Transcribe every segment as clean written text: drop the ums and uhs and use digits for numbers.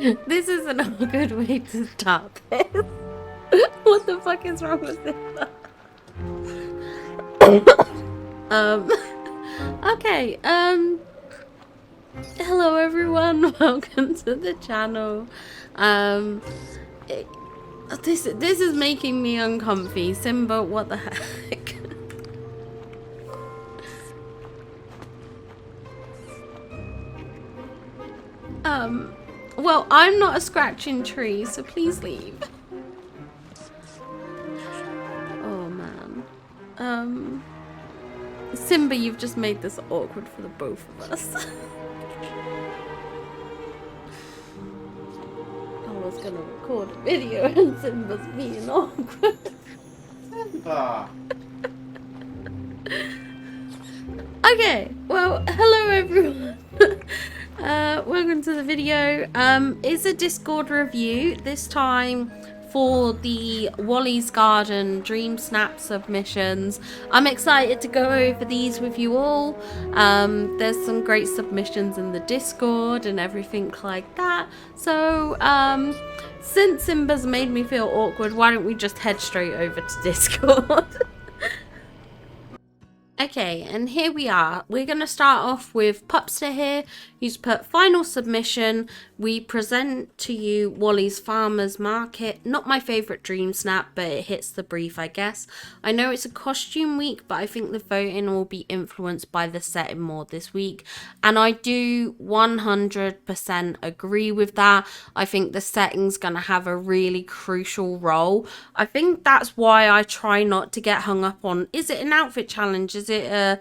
This isn't a good way to start this. What the fuck is wrong with this? um, okay, hello everyone, welcome to the channel. This is making me uncomfy. Simba, what the heck? Well, I'm not a scratching tree, so please leave. Oh man. Simba, you've just made this awkward for the both of us. I was gonna record a video and Simba's being awkward. Simba! Okay, well, hello everyone. Welcome to the video. It's a Discord review, this time for the Wally's Garden Dreamsnap submissions. I'm excited to go over these with you all. There's some great submissions in the Discord and everything like that. So, since Simba's made me feel awkward, why don't we just head straight over to Discord? Okay, and here we are. We're going to start off with Pupster here, who's put final submission. We present to you Wally's Farmer's Market. Not my favourite Dreamsnap, but it hits the brief, I guess. I know it's a costume week, but I think the voting will be influenced by the setting more this week. And I do 100% agree with that. I think the setting's going to have a really crucial role. I think that's why I try not to get hung up on, is it an outfit challenge? Is it a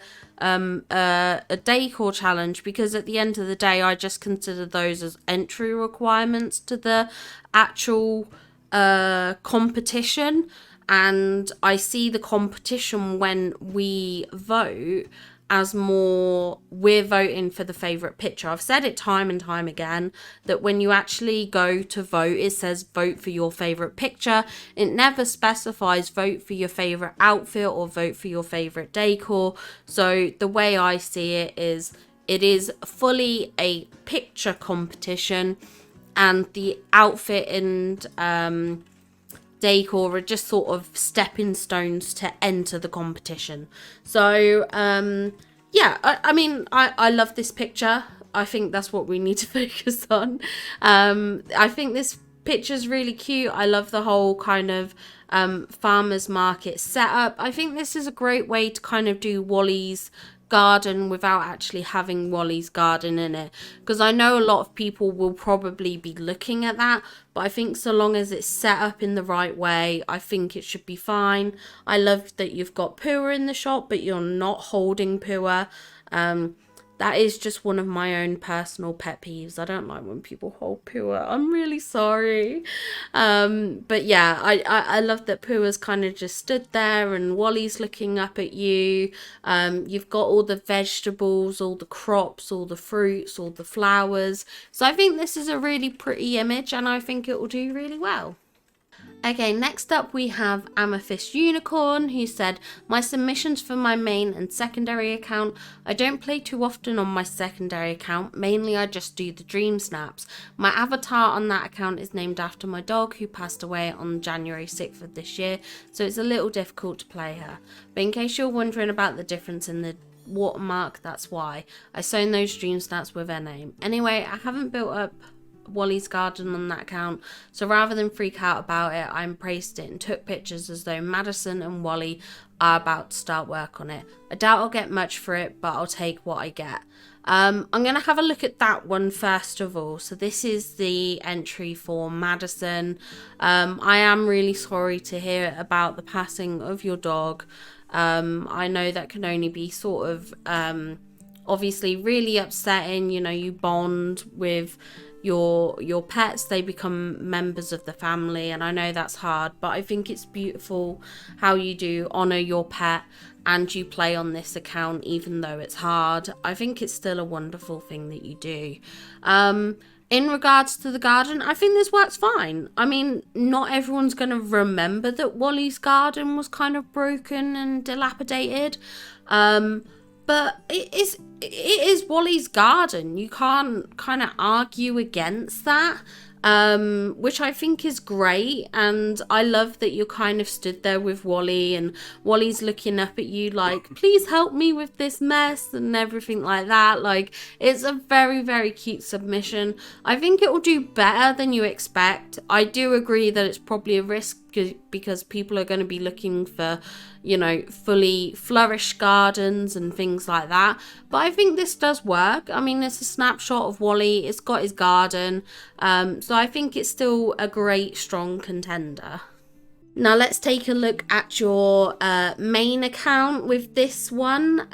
decor challenge? Because at the end of the day, I just consider those as entry requirements to the actual competition, and I see the competition when we vote as more we're voting for the favorite picture. I've said it time and time again that when you actually go to vote, it says vote for your favorite picture. It never specifies vote for your favorite outfit or vote for your favorite decor. So the way I see it is fully a picture competition, and the outfit and decor are just sort of stepping stones to enter the competition. So yeah, I mean, I love this picture. I think that's what we need to focus on. I think this picture's really cute. I love the whole kind of farmer's market setup. I think this is a great way to kind of do Wally's garden without actually having Wally's garden in it, because I know a lot of people will probably be looking at that, but I think so long as it's set up in the right way, I think it should be fine. I love that you've got Pua in the shop, but you're not holding Pua. That is just one of my own personal pet peeves. I don't like when people hold Pua. I'm really sorry. But yeah, I love that Pua's kind of just stood there and Wally's looking up at you. You've got all the vegetables, all the crops, all the fruits, all the flowers. So I think this is a really pretty image, and I think it will do really well. Okay, next up we have Amethyst Unicorn, who said, my submissions for my main and secondary account. I don't play too often on my secondary account, mainly I just do the Dreamsnaps. My avatar on that account is named after my dog, who passed away on January 6th of this year, so it's a little difficult to play her. But in case you're wondering about the difference in the watermark, that's why. I sewn those Dreamsnaps with her name. Anyway, I haven't built up Wally's garden on that account, so rather than freak out about it, I embraced it and took pictures as though Madison and Wally are about to start work on it. I doubt I'll get much for it, but I'll take what I get. I'm going to have a look at that one first of all. So this is the entry for Madison. I am really sorry to hear about the passing of your dog. I know that can only be sort of obviously really upsetting. You know, you bond with your pets, they become members of the family, and I know that's hard, but I think it's beautiful how you do honor your pet and you play on this account even though it's hard. I think it's still a wonderful thing that you do. In regards to the garden, I think this works fine. I mean, not everyone's going to remember that Wally's garden was kind of broken and dilapidated, but it is Wally's garden. You can't kind of argue against that. which I think is great. And I love that you're kind of stood there with Wally, and Wally's looking up at you like, please help me with this mess and everything like that. Like, it's a very, very cute submission. I think it will do better than you expect. I do agree that it's probably a risk because people are going to be looking for, you know, fully flourished gardens and things like that. But I think this does work. I mean, it's a snapshot of Wally. It's got his garden. So I think it's still a great, strong contender. Now let's take a look at your main account with this one.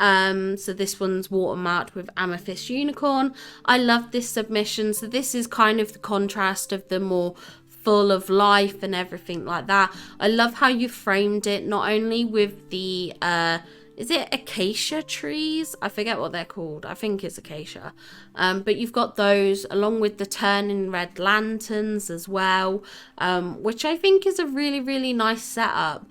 So this one's watermarked with Amethyst Unicorn. I love this submission. So this is kind of the contrast of the more full of life and everything like that. I love how you framed it, not only with the is it acacia trees? I forget what they're called. I think it's acacia. But you've got those along with the turning red lanterns as well, which I think is a really, really nice setup.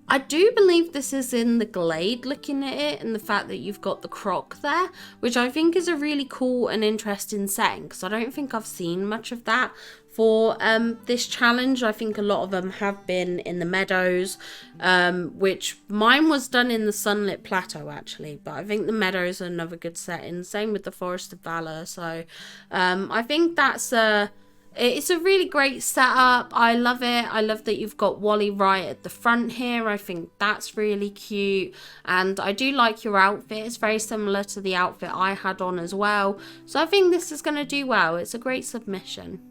I do believe this is in the Glade, looking at it, and the fact that you've got the croc there, which I think is a really cool and interesting setting, because I don't think I've seen much of that for this challenge. I think a lot of them have been in the meadows, which mine was done in the Sunlit Plateau actually, but I think the meadows are another good setting. Same with the Forest of Valor. So I think it's a really great setup. I love it. I love that you've got Wally right at the front here. I think that's really cute. And I do like your outfit. It's very similar to the outfit I had on as well. So I think this is going to do well. It's a great submission.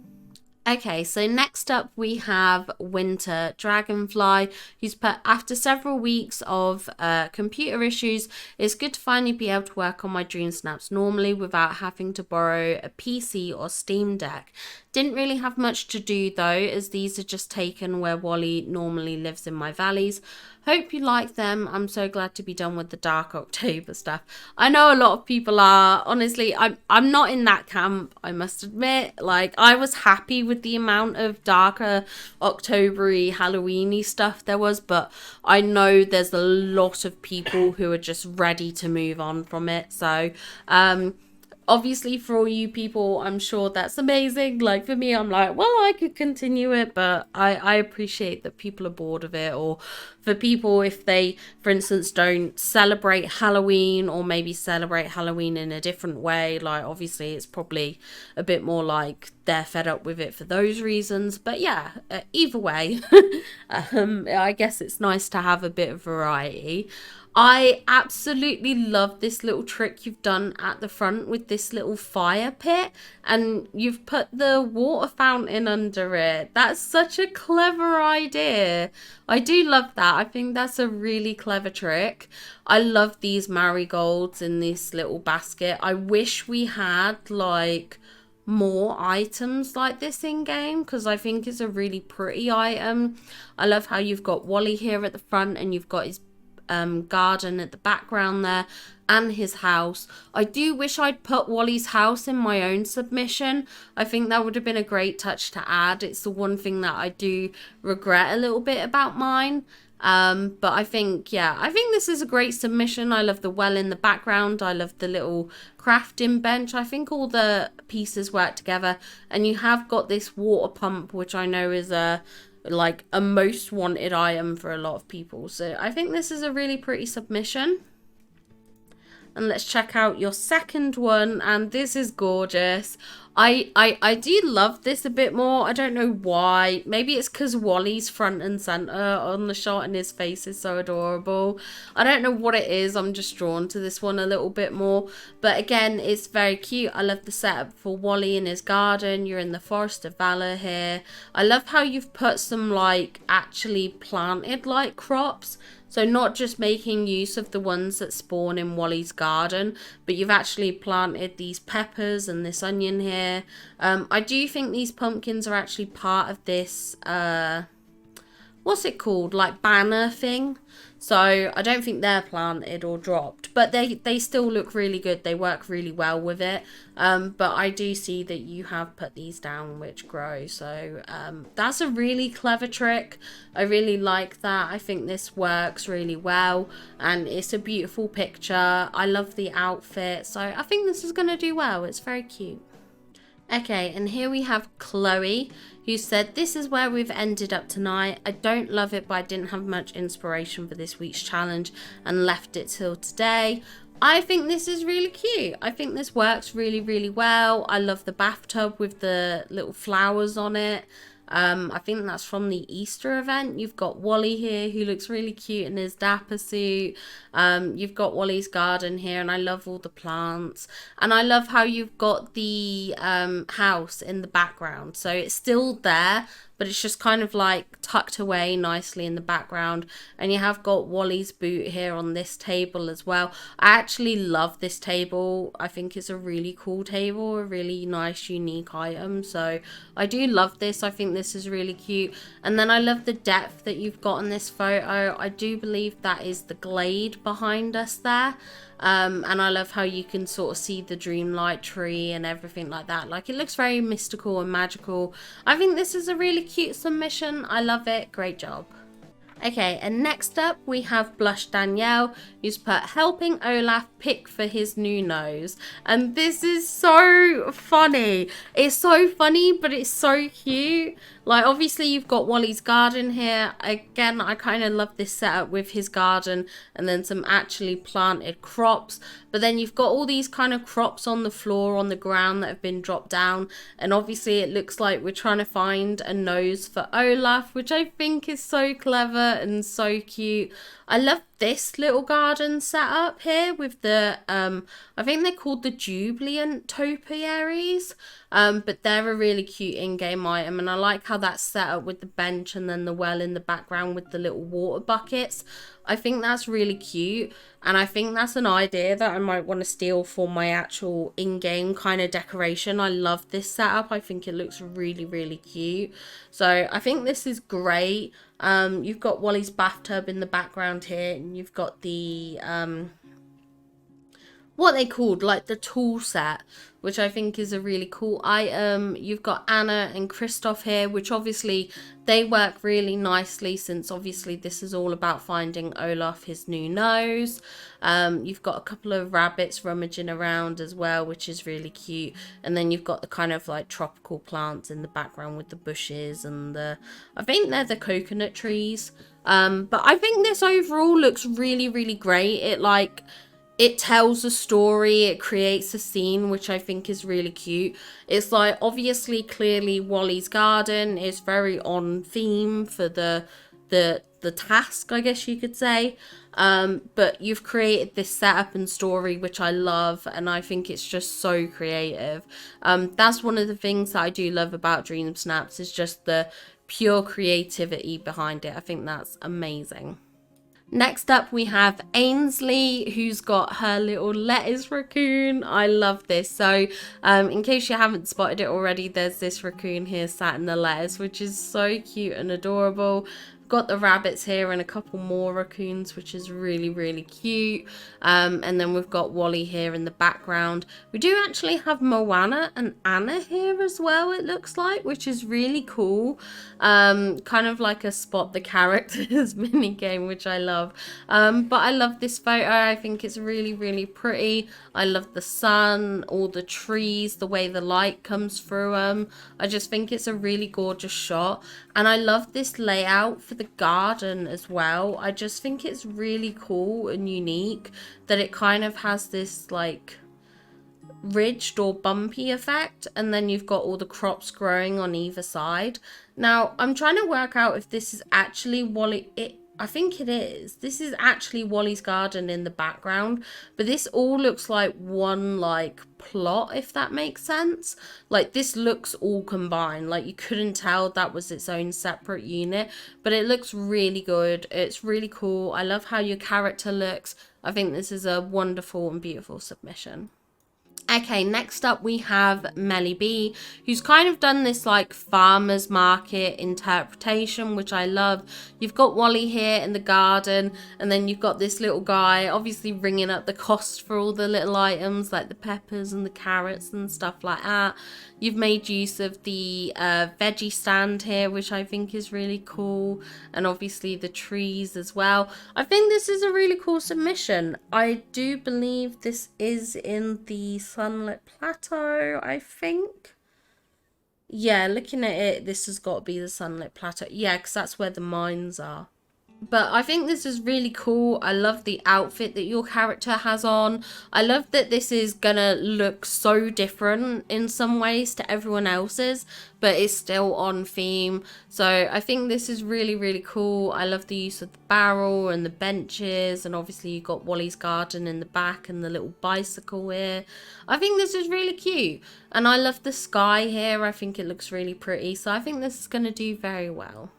Okay, so next up we have Winter Dragonfly, who's put, after several weeks of computer issues, it's good to finally be able to work on my Dreamsnaps normally without having to borrow a PC or Steam Deck. Didn't really have much to do though, as these are just taken where Wally normally lives in my valleys. Hope you like them. I'm so glad to be done with the Dark October stuff. I know a lot of people are. Honestly, I'm not in that camp, I must admit. Like, I was happy with the amount of darker October-y, Halloween-y stuff there was, but I know there's a lot of people who are just ready to move on from it. So, obviously for all you people, I'm sure that's amazing. Like, for me, I'm like, well, I could continue it, but I appreciate that people are bored of it. Or for people, if they, for instance, don't celebrate Halloween, or maybe celebrate Halloween in a different way, like, obviously it's probably a bit more like they're fed up with it for those reasons. But yeah, either way, I guess it's nice to have a bit of variety. I absolutely love this little trick you've done at the front with this little fire pit, and you've put the water fountain under it. That's such a clever idea. I do love that. I think that's a really clever trick. I love these marigolds in this little basket. I wish we had like more items like this in game, because I think it's a really pretty item. I love how you've got Wally here at the front, and you've got his garden at the background there, and his house. I do wish I'd put Wally's house in my own submission. I think that would have been a great touch to add. It's the one thing that I do regret a little bit about mine. But I think this is a great submission. I love the well in the background. I love the little crafting bench. I think all the pieces work together, and you have got this water pump, which I know is a most wanted item for a lot of people. So I think this is a really pretty submission. And let's check out your second one, and this is gorgeous. I do love this a bit more. I don't know why. Maybe it's because Wally's front and center on the shot, and his face is so adorable. I don't know what it is. I'm just drawn to this one a little bit more. But again, it's very cute. I love the setup for Wally in his garden. You're in the Forest of Valor here. I love how you've put some like actually planted like crops. So not just making use of the ones that spawn in Wally's garden, but you've actually planted these peppers and this onion here. I do think these pumpkins are actually part of this, what's it called? Like banner thing. So I don't think they're planted or dropped, but they still look really good. They work really well with it. But I do see that you have put these down which grow. So that's a really clever trick. I really like that. I think this works really well, and it's a beautiful picture. I love the outfit. So I think this is going to do well. It's very cute. Okay, and here we have Chloe, who said, "This is where we've ended up tonight. I don't love it, but I didn't have much inspiration for this week's challenge and left it till today." I think this is really cute. I think this works really, really well. I love the bathtub with the little flowers on it. I think that's from the Easter event. You've got Wally here who looks really cute in his dapper suit. You've got Wally's garden here, and I love all the plants. And I love how you've got the house in the background. So it's still there, but it's just kind of like tucked away nicely in the background. And you have got Wally's boot here on this table as well. I actually love this table. I think it's a really cool table, a really nice, unique item. So I do love this. I think this is really cute. And then I love the depth that you've got in this photo. I do believe that is the glade behind us there. And I love how you can sort of see the dreamlight tree and everything like that. Like, it looks very mystical and magical. I think this is a really cute submission. I love it. Great job. Okay, and next up we have Blush Danielle, who's put helping Olaf pick for his new nose. And this is so funny. It's so funny, but it's so cute. Like, obviously you've got Wally's garden here. Again, I kind of love this setup with his garden and then some actually planted crops. But then you've got all these kind of crops on the floor, on the ground that have been dropped down. And obviously it looks like we're trying to find a nose for Olaf, which I think is so clever and so cute. I love this little garden setup here with the I think they're called the Jubilant topiaries, but they're a really cute in-game item, and I like how that's set up with the bench and then the well in the background with the little water buckets. I think that's really cute, and I think that's an idea that I might want to steal for my actual in-game kind of decoration. I love this setup. I think it looks really, really cute. So I think this is great. You've got Wally's bathtub in the background here, and you've got the what they called, like the tool set, which I think is a really cool item. You've got Anna and Christoph here, which obviously they work really nicely, since obviously this is all about finding Olaf his new nose. You've got a couple of rabbits rummaging around as well, which is really cute. And then you've got the kind of like tropical plants in the background with the bushes and the, I think they're the coconut trees. But I think this overall looks really, really great. It tells a story, it creates a scene, which I think is really cute. It's like, obviously, clearly Wally's garden is very on theme for the task, I guess you could say. But you've created this setup and story, which I love, and I think it's just so creative. That's one of the things that I do love about Dreamsnaps, is just the pure creativity behind it. I think that's amazing. Next up, we have Ainsley, who's got her little lettuce raccoon. I love this. So, in case you haven't spotted it already, there's this raccoon here sat in the lettuce, which is so cute and adorable. Got the rabbits here and a couple more raccoons, which is really, really cute. And then we've got Wally here in the background. We do actually have Moana and Anna here as well, it looks like, which is really cool. Kind of like a spot the characters mini game, which I love. But I love this photo. I think it's really, really pretty. I love the sun, all the trees, the way the light comes through them. I just think it's a really gorgeous shot. And I love this layout for the garden as well. I just think it's really cool and unique that it kind of has this like ridged or bumpy effect, and then you've got all the crops growing on either side. Now I'm trying to work out if this is actually I think it is. This is actually Wally's garden in the background, but this all looks like one like plot, if that makes sense. Like, this looks all combined. Like, you couldn't tell that was its own separate unit, but it looks really good. It's really cool. I love how your character looks. I think this is a wonderful and beautiful submission. Okay, next up we have Melly B, who's kind of done this like farmer's market interpretation, which I love. You've got Wally here in the garden, and then you've got this little guy obviously ringing up the cost for all the little items like the peppers and the carrots and stuff like that. You've made use of the veggie stand here, which I think is really cool, and obviously the trees as well. I think this is a really cool submission. I do believe this is in the Sunlit Plateau, I think. Yeah, looking at it, this has got to be the sunlit plateau. Yeah, because that's where the mines are. But I think this is really cool. I love the outfit that your character has on. I love that this is gonna look so different in some ways to everyone else's, but it's still on theme. So I think this is really, really cool. I love the use of the barrel and the benches, and obviously you got Wally's garden in the back and the little bicycle here. I think this is really cute. And I love the sky here. I think it looks really pretty. So I think this is gonna do very well.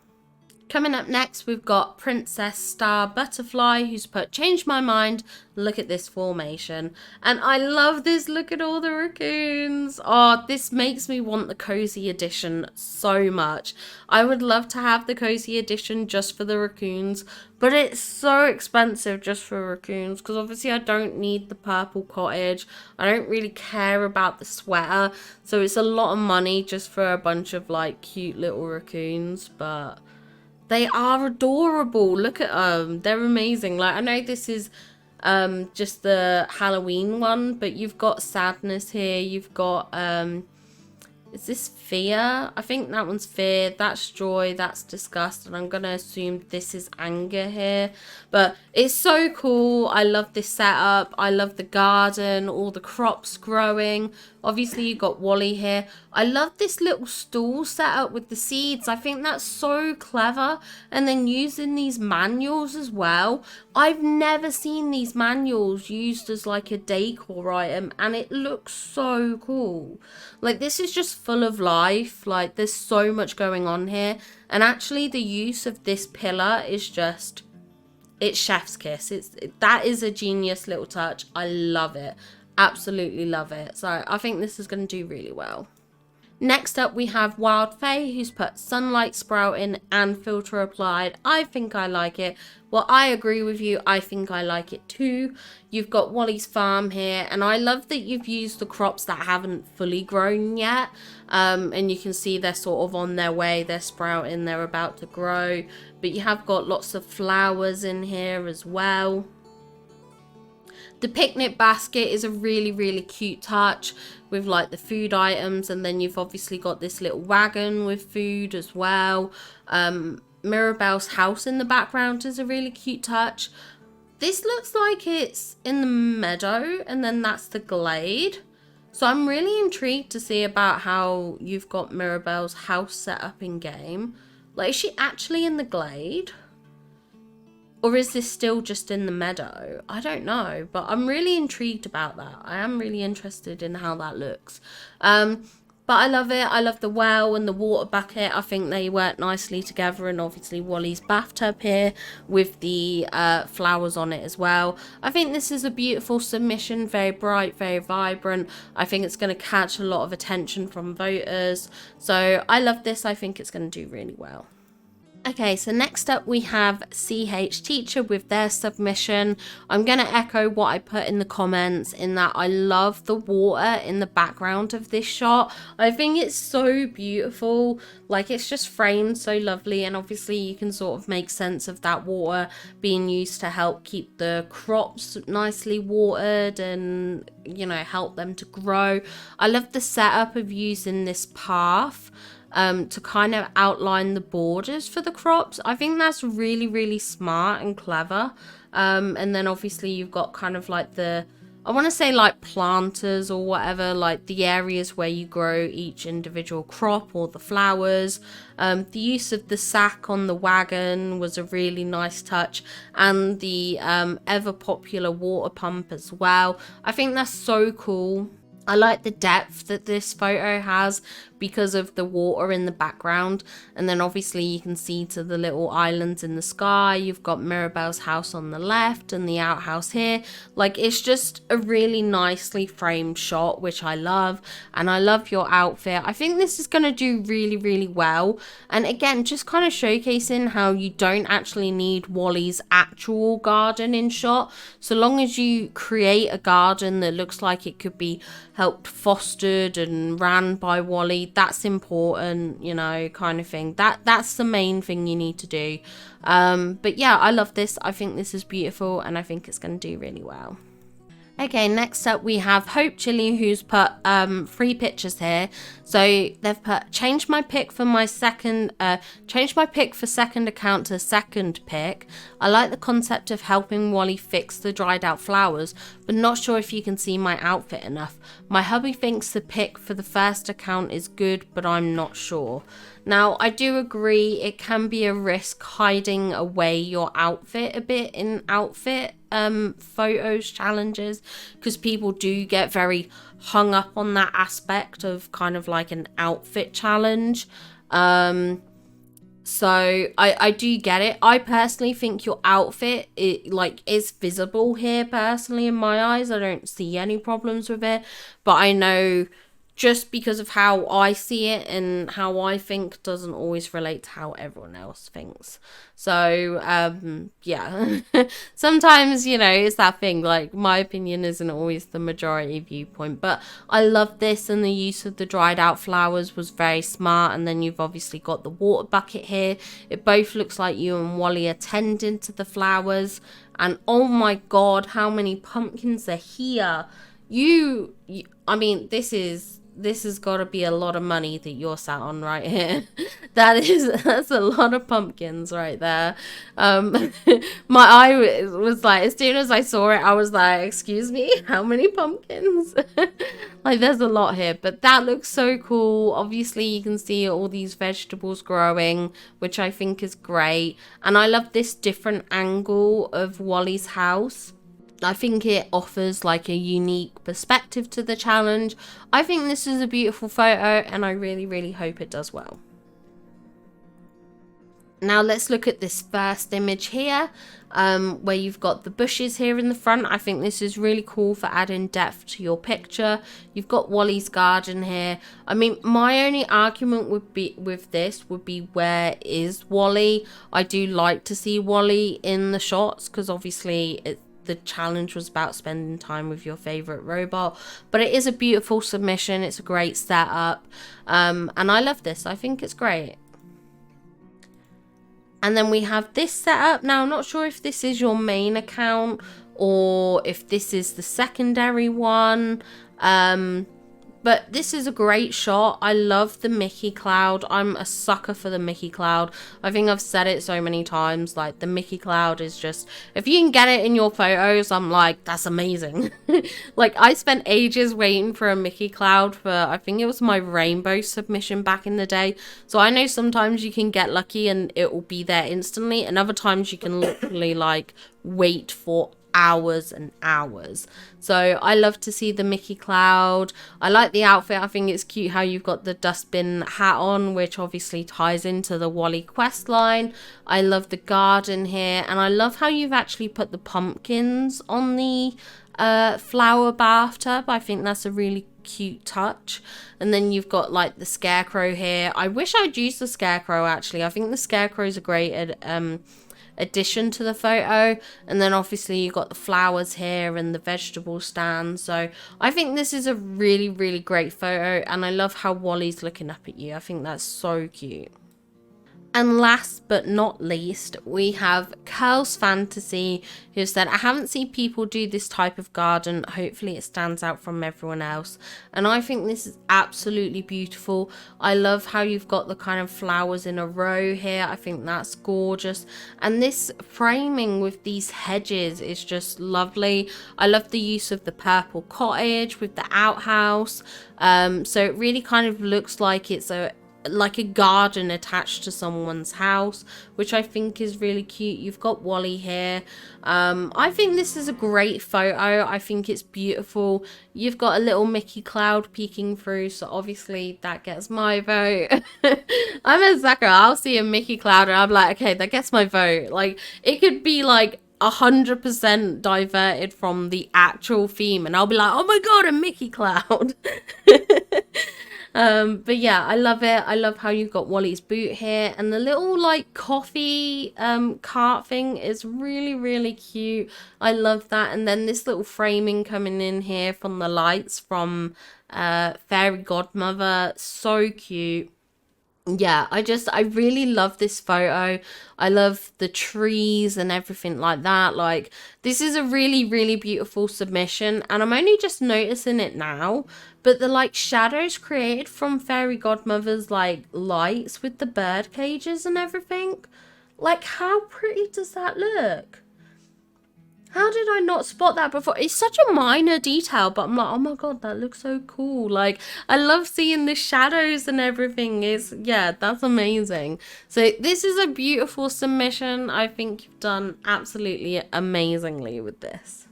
Coming up next, we've got Princess Star Butterfly, who's put, change my mind, look at this formation. And I love this, look at all the raccoons. Oh, this makes me want the cozy edition so much. I would love to have the cozy edition just for the raccoons, but it's so expensive just for raccoons, because obviously I don't need the purple cottage. I don't really care about the sweater, so it's a lot of money just for a bunch of like cute little raccoons, but they are adorable. Look at them. They're amazing. Like, I know this is just the Halloween one, but you've got sadness here. You've got is this fear? I think that one's fear. That's joy. That's disgust. And I'm going to assume this is anger here. But it's so cool. I love this setup. I love the garden, all the crops growing. Obviously, you got Wally here. I love this little stool setup with the seeds. I think that's so clever. And then using these manuals as well. I've never seen these manuals used as like a decor item, and it looks so cool. Like, this is just full of life. Like, there's so much going on here. And actually, the use of this pillar is just, it's chef's kiss. That is a genius little touch. I love it. Absolutely love it. So I think this is going to do really well. Next up, we have Wild Faye, who's put sunlight sprouting and filter applied. I think I like it. Well, I agree with you. I think I like it too. You've got Wally's farm here, and I love that you've used the crops that haven't fully grown yet. And you can see they're sort of on their way. They're sprouting. They're about to grow. But you have got lots of flowers in here as well. The picnic basket is a really, really cute touch with like the food items, and then you've obviously got this little wagon with food as well. Mirabelle's house in the background is a really cute touch. This looks like it's in the meadow, and then that's the glade. So I'm really intrigued to see about how you've got Mirabelle's house set up in game. Like, is she actually in the glade? Or is this still just in the meadow? I don't know, but I'm really intrigued about that. I am really interested in how that looks. But I love it. I love the well and the water bucket. I think they work nicely together. And obviously Wally's bathtub here with the flowers on it as well. I think this is a beautiful submission. Very bright, very vibrant. I think it's going to catch a lot of attention from voters. So I love this. I think it's going to do really well. Okay, so next up we have CH Teacher with their submission. I'm going to echo what I put in the comments, in that I love the water in the background of this shot. I think it's so beautiful. Like, it's just framed so lovely, and obviously you can sort of make sense of that water being used to help keep the crops nicely watered and, you know, help them to grow. I love the setup of using this path to kind of outline the borders for the crops. I think that's really, really smart and clever. And then obviously you've got kind of like the, I want to say like planters or whatever, like the areas where you grow each individual crop or the flowers. The use of the sack on the wagon was a really nice touch, and the ever popular water pump as well. I think that's so cool. I like the depth that this photo has because of the water in the background, and then obviously you can see to the little islands in the sky. You've got Mirabelle's house on the left and the outhouse here. Like, it's just a really nicely framed shot, which I love, and I love your outfit. I think this is going to do really, really well, and again, just kind of showcasing how you don't actually need Wally's actual garden in shot. So long as you create a garden that looks like it could be helped fostered and ran by Wally, that's important, you know, kind of thing. That's the main thing you need to do. But yeah, I love this. I think this is beautiful, and I think it's going to do really well. Okay, next up we have Hope Chili, who's put 3 pictures here. So they've put change my pick for second account to second pick. I like the concept of helping Wally fix the dried out flowers, but not sure if you can see my outfit enough. My hubby thinks the pick for the first account is good, but I'm not sure. Now, I do agree it can be a risk hiding away your outfit a bit in outfit photos challenges, because people do get very hung up on that aspect of kind of like an outfit challenge. So I do get it. I personally think your outfit is visible here personally in my eyes. I don't see any problems with it, but I know just because of how I see it and how I think doesn't always relate to how everyone else thinks. So, yeah. Sometimes, it's that thing, like, my opinion isn't always the majority viewpoint, but I love this, and the use of the dried out flowers was very smart. And then you've obviously got the water bucket here. It both looks like you and Wally are tending to the flowers, and oh my god, how many pumpkins are here. I mean, this has got to be a lot of money that you're sat on right here. That's a lot of pumpkins right there. My eye was like, as soon as I saw it, I was like, excuse me, how many pumpkins? Like, there's a lot here, but that looks so cool. Obviously, you can see all these vegetables growing, which I think is great. And I love this different angle of Wally's house. I think it offers like a unique perspective to the challenge. I think this is a beautiful photo, and I really, really hope it does well. Now let's look at this first image here, where you've got the bushes here in the front. I think this is really cool for adding depth to your picture. You've got Wally's garden here. I mean, my only argument would be where is Wally? I do like to see Wally in the shots, because obviously the challenge was about spending time with your favorite robot, but it is a beautiful submission. It's a great setup, and I love this. I think it's great. And then we have this setup. Now, I'm not sure if this is your main account or if this is the secondary one. But this is a great shot. I love the Mickey cloud. I'm a sucker for the Mickey cloud. I think I've said it so many times. Like, the Mickey cloud is just, if you can get it in your photos, I'm like, that's amazing. Like, I spent ages waiting for a Mickey cloud for, I think it was my rainbow submission back in the day. So I know sometimes you can get lucky and it will be there instantly. And other times you can literally like wait for hours and hours. So I love to see the Mickey cloud. I like the outfit. I think it's cute how you've got the dustbin hat on, which obviously ties into the Wally quest line. I love the garden here, and I love how you've actually put the pumpkins on the flower bathtub. I think that's a really cute touch. And then you've got like the scarecrow here. I wish I'd used the scarecrow actually. I think the scarecrow is a great addition to the photo. And then obviously you got the flowers here and the vegetable stand. So I think this is a really, really great photo, and I love how Wally's looking up at you. I think that's so cute. And last but not least, we have Curls Fantasy, who said, I haven't seen people do this type of garden. Hopefully it stands out from everyone else. And I think this is absolutely beautiful. I love how you've got the kind of flowers in a row here. I think that's gorgeous. And this framing with these hedges is just lovely. I love the use of the purple cottage with the outhouse. So it really kind of looks like it's like a garden attached to someone's house, which I think is really cute. You've got Wally here. I think this is a great photo. I think it's beautiful. You've got a little Mickey cloud peeking through, so obviously that gets my vote. I'm a sucker. I'll see a Mickey cloud and I'm like, okay, that gets my vote. Like, it could be like 100% diverted from the actual theme and I'll be like, oh my god, a Mickey cloud. But yeah, I love it. I love how you've got Wally's boot here, and the little like coffee cart thing is really, really cute. I love that. And then this little framing coming in here from the lights from Fairy Godmother, so cute. Yeah, I really love this photo. I love the trees and everything like that. Like, this is a really, really beautiful submission, and I'm only just noticing it now, but the like shadows created from Fairy Godmother's like lights with the bird cages and everything. Like, how pretty does that look? How did I not spot that before? It's such a minor detail, but I'm like, oh my god, that looks so cool. Like, I love seeing the shadows and everything. Yeah, that's amazing. So this is a beautiful submission. I think you've done absolutely amazingly with this.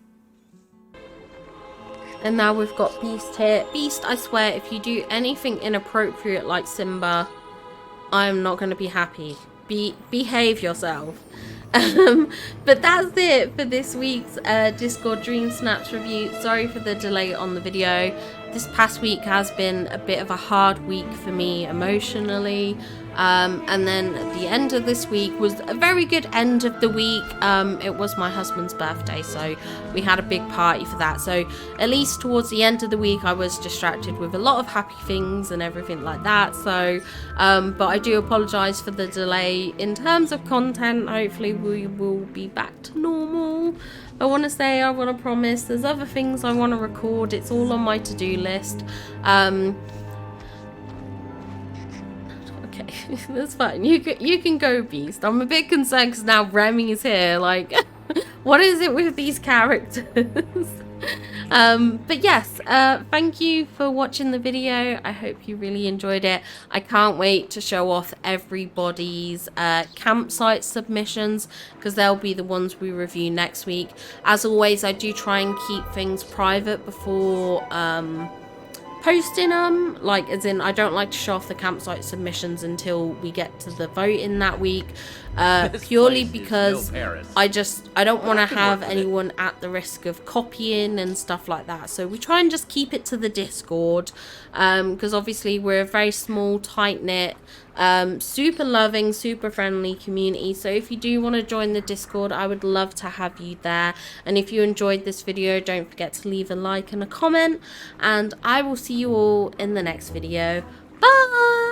And now we've got Beast here. Beast, I swear, if you do anything inappropriate like Simba, I'm not going to be happy. Behave yourself. But that's it for this week's Discord Dream Snaps review. Sorry for the delay on the video. This past week has been a bit of a hard week for me emotionally. And then at the end of this week was a very good end of the week. It was my husband's birthday, so we had a big party for that. So at least towards the end of the week, I was distracted with a lot of happy things and everything like that. So, but I do apologise for the delay in terms of content. Hopefully we will be back to normal. I want to promise, there's other things I want to record. It's all on my to-do list. Okay, that's fine. You can go, Beast. I'm a bit concerned because now Remy's here. Like, what is it with these characters? But yes, thank you for watching the video. I hope you really enjoyed it. I can't wait to show off everybody's campsite submissions, because they'll be the ones we review next week. As always, I do try and keep things private before posting them, like, as in I don't like to show off the campsite submissions until we get to the voting that week, purely because I don't want to have anyone at the risk of copying and stuff like that. So we try and just keep it to the Discord, because obviously we're a very small, tight-knit, super loving, super friendly community. So if you do want to join the Discord, I would love to have you there. And if you enjoyed this video, don't forget to leave a like and a comment, and I will see you all in the next video. Bye.